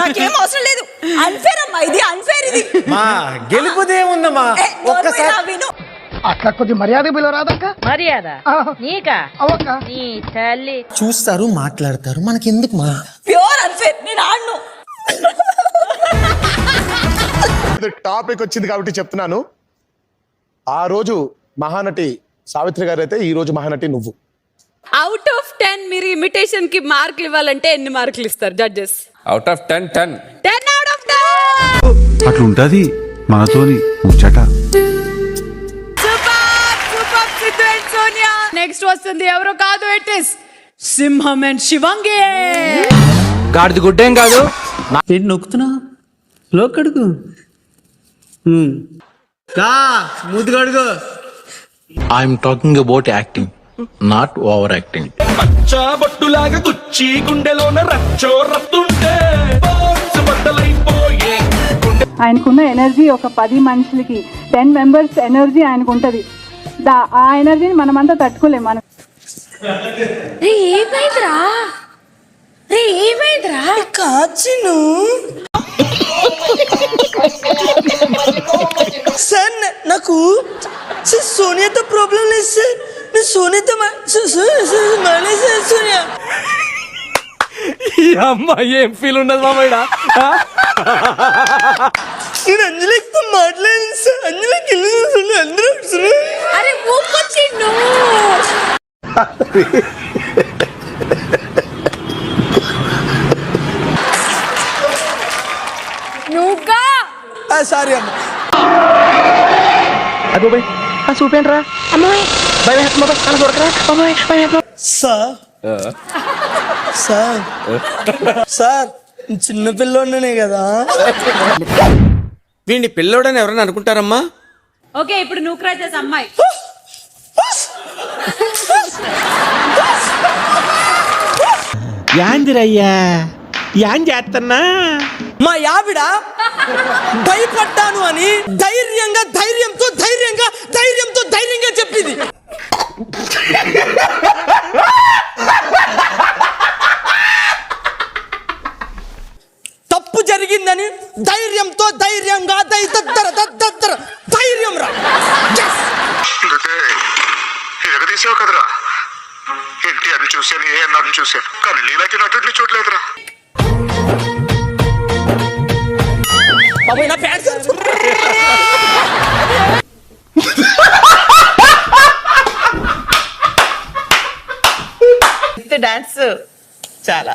నాకేం అవసరం లేదు. అన్ఫేర్ అమ్మా, ఇది అన్ఫేర్. ఇది మా గెలుపుదేముందమ్మా, ఒక్కసారి విను. అక్క కొద్ది మర్యాద పిలవరాదక్క. మర్యాద నీకా? అవక్క నీ తల్లి చూస్తారు మాట్లాడతారు, మనకెందుకు మా? Pure unfair. నేను ఆడను. టాపిక్ వచ్చింది కాబట్టి చెప్తున్నాను. ఆ రోజు మహానటి సావిత్రి గారు అయితే, ఈ రోజు మహానటి నువ్వు. అవుట్ ఆఫ్ 10 మీరు ఇమిటేషన్ కి మార్కులు ఇవ్వాలంటే ఎన్ని మార్కులు ఇస్తారు judges? Out of 10 10 10 out of 10. అట్లుంటది మనతోని ముచ్చట. Super Siddhu and Sonia. Next వస్తుంది ఎవరో కాదు, ఇట్ ఇస్ సింహం అండ్ శివంగి. గాడిది గుడ్డేం కాదు. ఏంటి నొక్కుతున్నా? లోకడుగు ముద్దు కడుగు. I'm talking about acting, not over acting. బొట్టులాగా గుచ్చి గుండెలోన రచ్చో రత్తుంటే బట్టలైపోయే. ఆయనకున్న ఎనర్జీ ఒక 10 మనుషులకి 10 మెంబర్స్ ఎనర్జీ ఆయనకు ఉంటది. ఆ ఎనర్జీని మనమంతా తట్టుకోలేం. మనం ఏమైందిరా కాచిను సార్, నాకు సోనియాతో ప్రాబ్లం లేదు సార్. నేను సోనియాతో సోనియా. ఈ అమ్మాయి ఏం ఫీల్ ఉండదు మామయ్య. నేను అంజలితో మాట్లాడాను సార్. అంజలికి అందరూ అరే ఊపొచ్చిండు. నువ్వుగా సారీ అమ్మ. చూపేంట్రా అమ్మాయి సార్ సార్ సార్ చిన్న పిల్లోనే కదా. వీడిని పిల్లోడని ఎవరైనా అనుకుంటారమ్మా? ఓకే, ఇప్పుడు నువ్వు క్రై చేసే అమ్మాయి. యాందిరయ్యా యాన్ చేస్తున్నా. మా యావిడ భయపడ్డాను అని ధైర్యంగా చెప్పింది. తప్పు జరిగిందని ధైర్యంగా ధైర్యం రా. ఎగదీసావు కదరా. ఏంటి అని చూశాను, ఏ అన్నారని చూశాను, కానీ నీలాంటి నటుడిని చూడలేదురా. డాన్స్ చాలా